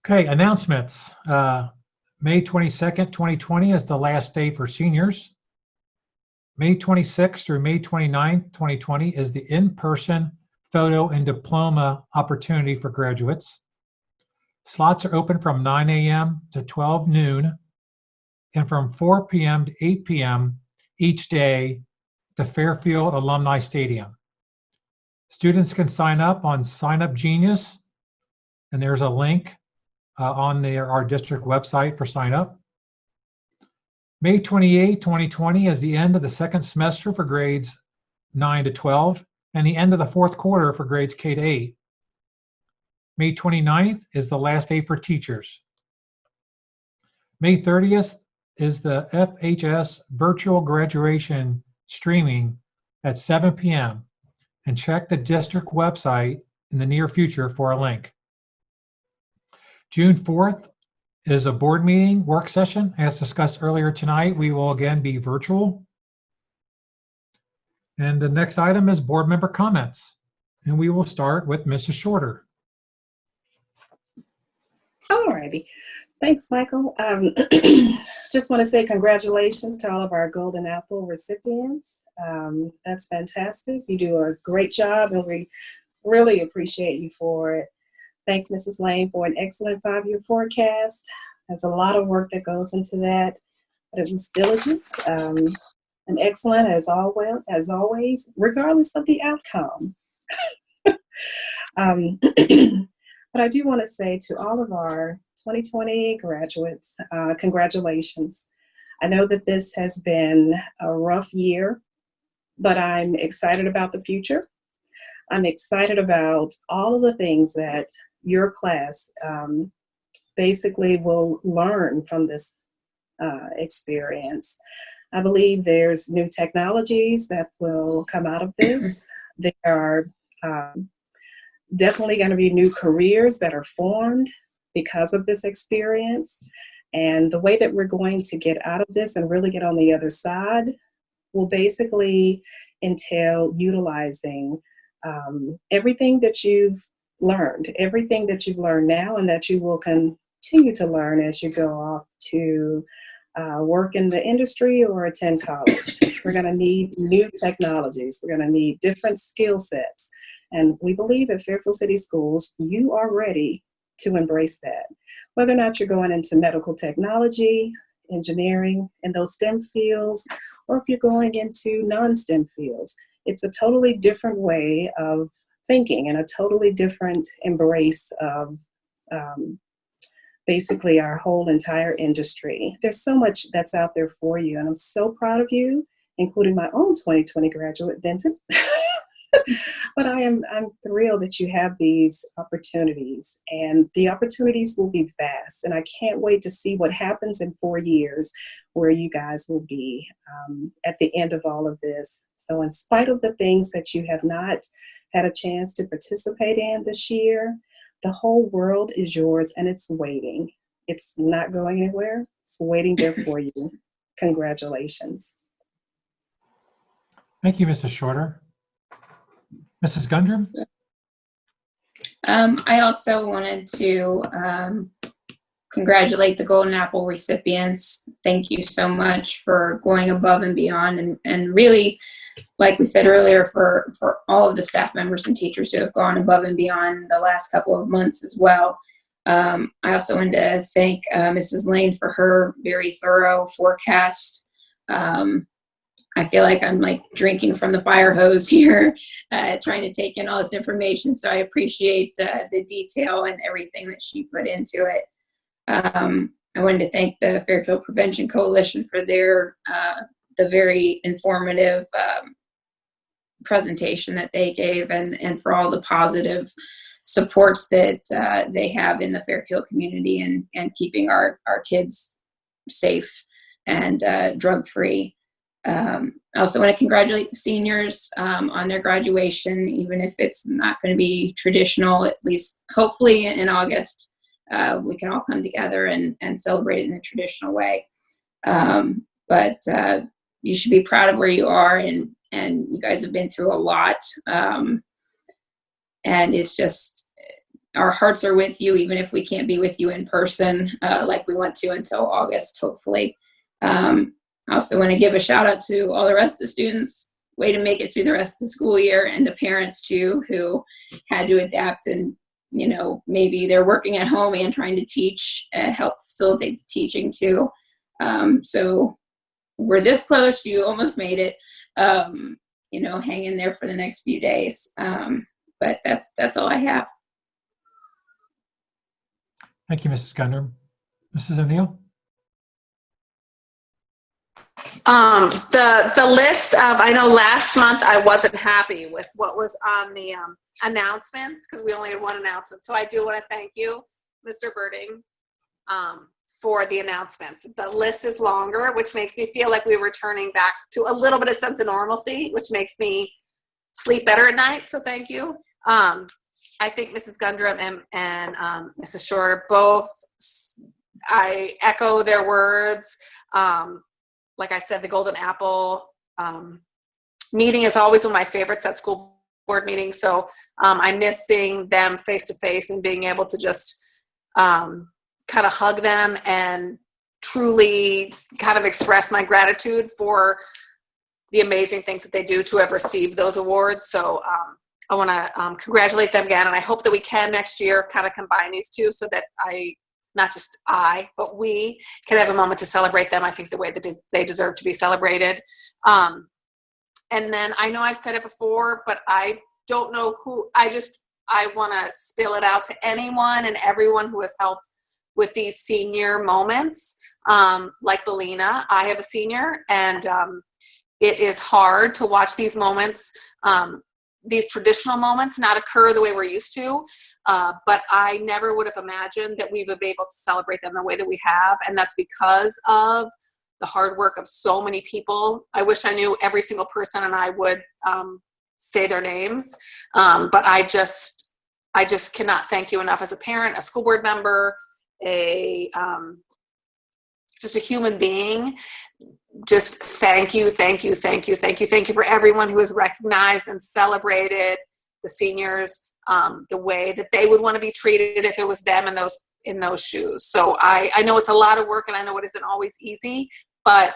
Okay, announcements. May 22nd, 2020 is the last day for seniors. May 26th through May 29th, 2020 is the in-person photo and diploma opportunity for graduates. Slots are open from 9 a.m. to 12 noon and from 4 p.m. to 8 p.m. each day to Fairfield Alumni Stadium. Students can sign up on Sign Up Genius, and there's a link on our district website for sign up. May 28, 2020 is the end of the second semester for grades 9 to 12 and the end of the fourth quarter for grades K to 8. May 29th is the last day for teachers. May 30th is the FHS virtual graduation streaming at 7 p.m. and check the district website in the near future for a link. June 4th is a board meeting work session. As discussed earlier tonight, we will again be virtual. And the next item is board member comments. And we will start with Mrs. Shorter. All righty. Thanks, Michael. Just want to say congratulations to all of our Golden Apple recipients. That's fantastic. You do a great job, and we really appreciate you for it. Thanks, Mrs. Lane, for an excellent 5-year forecast. There's a lot of work that goes into that, but it was diligent and excellent as always, regardless of the outcome. But I do want to say to all of our 2020 graduates, congratulations. I know that this has been a rough year, but I'm excited about the future. I'm excited about all of the things that your class basically will learn from this experience. I believe there's new technologies that will come out of this. There are definitely going to be new careers that are formed because of this experience. And the way that we're going to get out of this and really get on the other side will basically entail utilizing everything that you've learned now and that you will continue to learn as you go off to work in the industry or attend college. We're going to need new technologies. We're going to need different skill sets. And we believe at Fairfield City Schools, you are ready to embrace that. Whether or not you're going into medical technology, engineering, and those STEM fields, or if you're going into non-STEM fields, it's a totally different way of thinking and a totally different embrace of basically our whole entire industry. There's so much that's out there for you, and I'm so proud of you, including my own 2020 graduate, Denton. But I'm thrilled that you have these opportunities, and the opportunities will be vast, and I can't wait to see what happens in 4 years where you guys will be at the end of all of this. So in spite of the things that you have not had a chance to participate in this year, the whole world is yours, and it's waiting. It's not going anywhere. It's waiting there for you. Congratulations. Thank you, Mrs. Shorter. Mrs. Gundrum? I also wanted to congratulate the Golden Apple recipients. Thank you so much for going above and beyond, and really, like we said earlier, for all of the staff members and teachers who have gone above and beyond the last couple of months as well. I also wanted to thank Mrs. Lane for her very thorough forecast. I feel like I'm like drinking from the fire hose here, trying to take in all this information. So I appreciate the detail and everything that she put into it. I wanted to thank the Fairfield Prevention Coalition for their the very informative presentation that they gave, and for all the positive supports that they have in the Fairfield community and keeping our kids safe and drug-free. I also want to congratulate the seniors on their graduation, even if it's not going to be traditional, at least hopefully in August. We can all come together and celebrate it in a traditional way. But you should be proud of where you are, and you guys have been through a lot. And it's just, our hearts are with you, even if we can't be with you in person, like we want to until August, hopefully. I also want to give a shout out to all the rest of the students. Way to make it through the rest of the school year, and the parents too, who had to adapt, and maybe they're working at home and trying to teach, help facilitate the teaching too. So we're this close. You almost made it. Hang in there for the next few days. But that's all I have. Thank you, Mrs. Gundrum. Mrs. O'Neill? The list of, I know last month I wasn't happy with what was on the announcements, because we only had one announcement. So I do want to thank you, Mr. Birding, for the announcements. The list is longer, which makes me feel like we're returning back to a little bit of sense of normalcy, which makes me sleep better at night. So thank you. I think Mrs. Gundrum and Mrs. Shore both, I echo their words. Like I said, the Golden Apple meeting is always one of my favorites, that school board meeting. So I miss seeing them face to face and being able to just kind of hug them and truly kind of express my gratitude for the amazing things that they do to have received those awards. So I want to congratulate them again, and I hope that we can next year kind of combine these two so that not just but we can have a moment to celebrate them, I think, the way that they deserve to be celebrated. And then I know I've said it before, but I don't know who, I want to spill it out to anyone and everyone who has helped with these senior moments. Like Belina, I have a senior, and it is hard to watch these moments, these traditional moments, not occur the way we're used to. But I never would have imagined that we would be able to celebrate them the way that we have. And that's because of the hard work of so many people. I wish I knew every single person and I would say their names. But I just cannot thank you enough as a parent, a school board member, just a human being. Just thank you for everyone who has recognized and celebrated the seniors the way that they would want to be treated if it was them in those shoes. So I know it's a lot of work, and I know it isn't always easy, but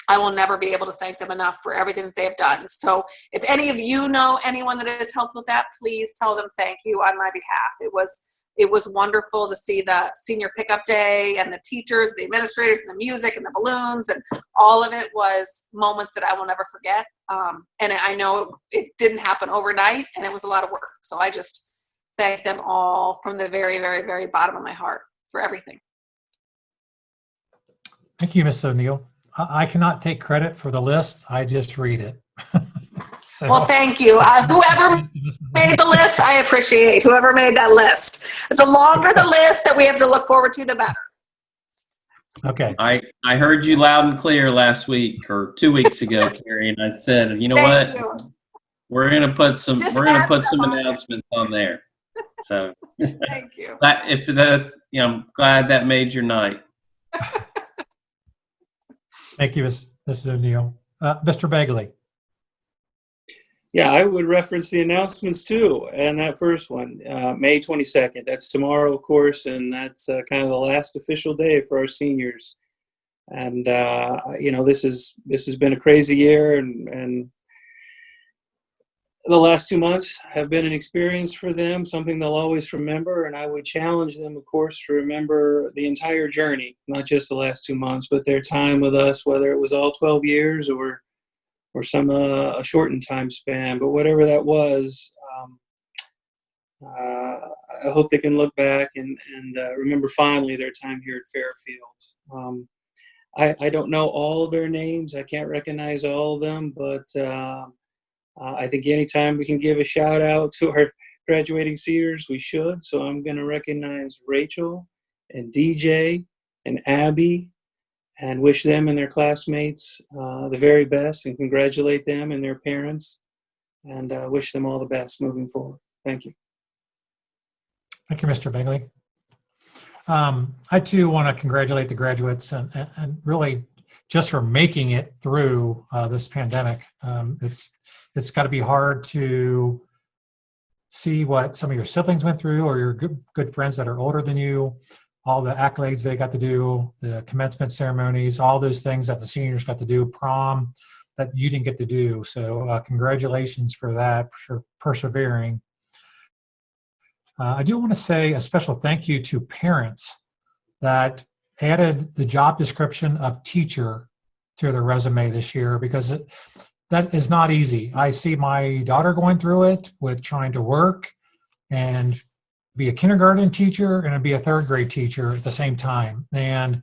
I will never be able to thank them enough for everything that they have done. So if any of you know anyone that has helped with that, please tell them thank you on my behalf. It was wonderful to see the senior pickup day and the teachers, the administrators, and the music and the balloons, and all of it was moments that I will never forget. And I know it didn't happen overnight, and it was a lot of work. So I just thank them all from the very, very, very bottom of my heart for everything. Thank you, Ms. O'Neill. I cannot take credit for the list. I just read it. So, well, thank you. Whoever made the list, I appreciate whoever made that list. The longer the list that we have to look forward to, the better. Okay. I heard you loud and clear last week or 2 weeks ago, Carrie, and I said, you know Thank what? you. We're gonna put some on announcements on there. So Thank you. I'm glad that made your night. Thank you, Mrs. O'Neill. Mr. Begley. Yeah, I would reference the announcements too. And that first one, May 22nd, that's tomorrow, of course, and that's kind of the last official day for our seniors. And, this has been a crazy year, and the last 2 months have been an experience for them, something they'll always remember. And I would challenge them, of course, to remember the entire journey, not just the last 2 months, but their time with us, whether it was all 12 years or some a shortened time span. But whatever that was, I hope they can look back and remember fondly their time here at Fairfield. I don't know all their names. I can't recognize all of them, but I think anytime we can give a shout out to our graduating seniors, we should. So I'm going to recognize Rachel and DJ and Abby and wish them and their classmates the very best, and congratulate them and their parents, and wish them all the best moving forward. Thank you. Thank you, Mr. Begley. I too want to congratulate the graduates and really just for making it through this pandemic. It's got to be hard to see what some of your siblings went through or your good friends that are older than you, all the accolades they got to do, the commencement ceremonies, all those things that the seniors got to do, prom that you didn't get to do. So congratulations for that, for persevering. I do want to say a special thank you to parents that added the job description of teacher to their resume this year, because that is not easy. I see my daughter going through it with trying to work and be a kindergarten teacher and be a third grade teacher at the same time. And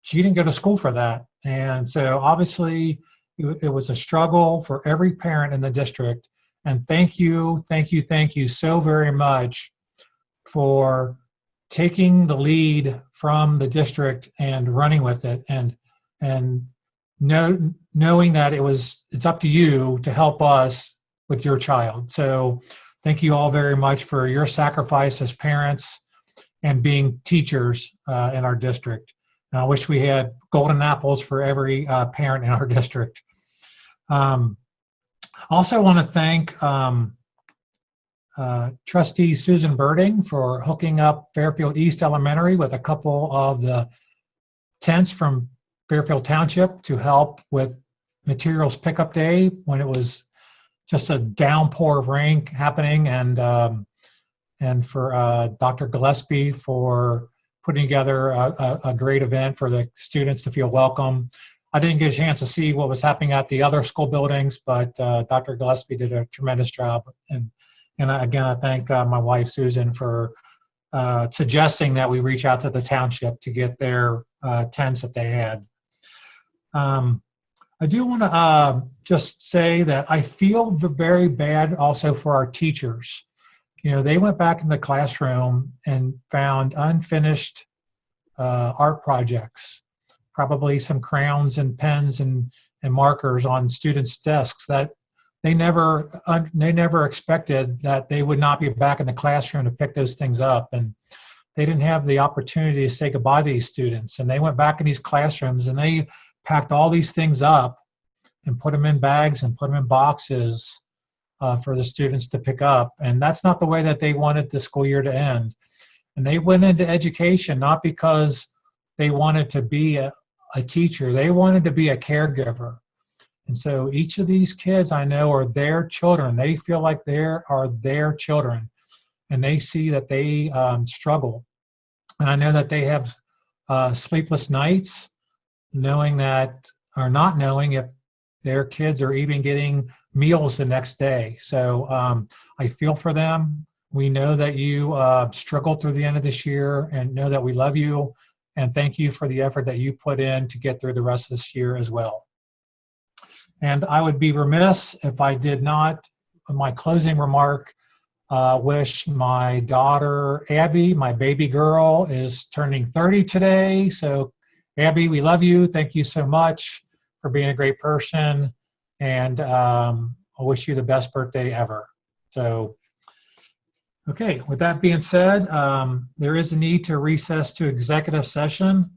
she didn't go to school for that. And so obviously it was a struggle for every parent in the district. And thank you so very much for taking the lead from the district and running with it, and knowing that it's up to you to help us with your child. So thank you all very much for your sacrifice as parents and being teachers in our district. And I wish we had golden apples for every parent in our district. Also want to thank Trustee Susan Birding for hooking up Fairfield East Elementary with a couple of the tents from Fairfield Township to help with materials pickup day when it was just a downpour of rain happening, and for Dr. Gillespie for putting together a great event for the students to feel welcome. I didn't get a chance to see what was happening at the other school buildings, but Dr. Gillespie did a tremendous job. And again, I thank my wife, Susan, for suggesting that we reach out to the township to get their tents that they had. I do want to just say that I feel very bad also for our teachers. You know, they went back in the classroom and found unfinished art projects, probably some crayons and pens and markers on students' desks that they never expected that they would not be back in the classroom to pick those things up. And they didn't have the opportunity to say goodbye to these students. And they went back in these classrooms and they packed all these things up and put them in bags and put them in boxes for the students to pick up. And that's not the way that they wanted the school year to end. And they went into education not because they wanted to be a teacher, they wanted to be a caregiver. And so each of these kids I know are their children. They feel like they are their children, and they see that they struggle. And I know that they have sleepless nights, knowing that, or not knowing if their kids are even getting meals the next day. So I feel for them. We know that you struggled through the end of this year, and know that we love you, and thank you for the effort that you put in to get through the rest of this year as well. And I would be remiss if I did not, in my closing remark, wish my daughter, Abby, my baby girl, is turning 30 today. So Abby, we love you. Thank you so much for being a great person. And I wish you the best birthday ever. So, okay, with that being said, there is a need to recess to executive session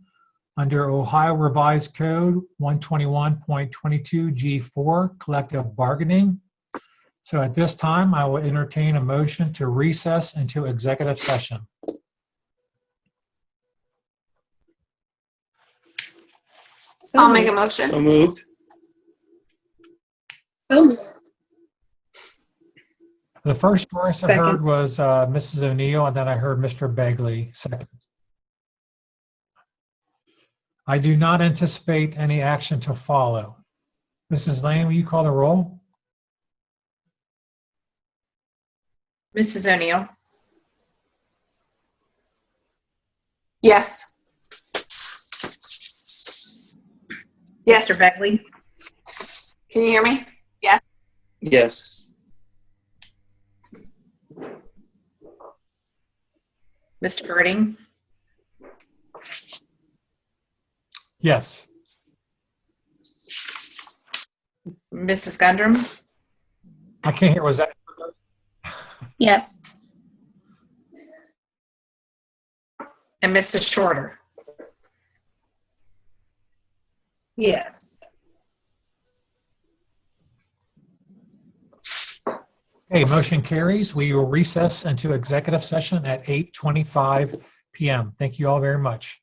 under Ohio Revised Code 121.22 G4, collective bargaining. So at this time, I will entertain a motion to recess into executive session. So I'll make a moved. motion. So moved. So moved. The first voice I Second. heard was Mrs. O'Neill, and then I heard Mr. Begley second. I do not anticipate any action to follow. Mrs. Lane, will you call the roll? Mrs. O'Neill, Yes. Yes. Mr. Begley, Can you hear me? Yes. Mr. Birding, Yes. Mrs. Gundrum, I can't hear. Was that? Yes. and Mr. Shorter. Yes. Okay, motion carries. We will recess into executive session at 8:25 p.m. Thank you all very much.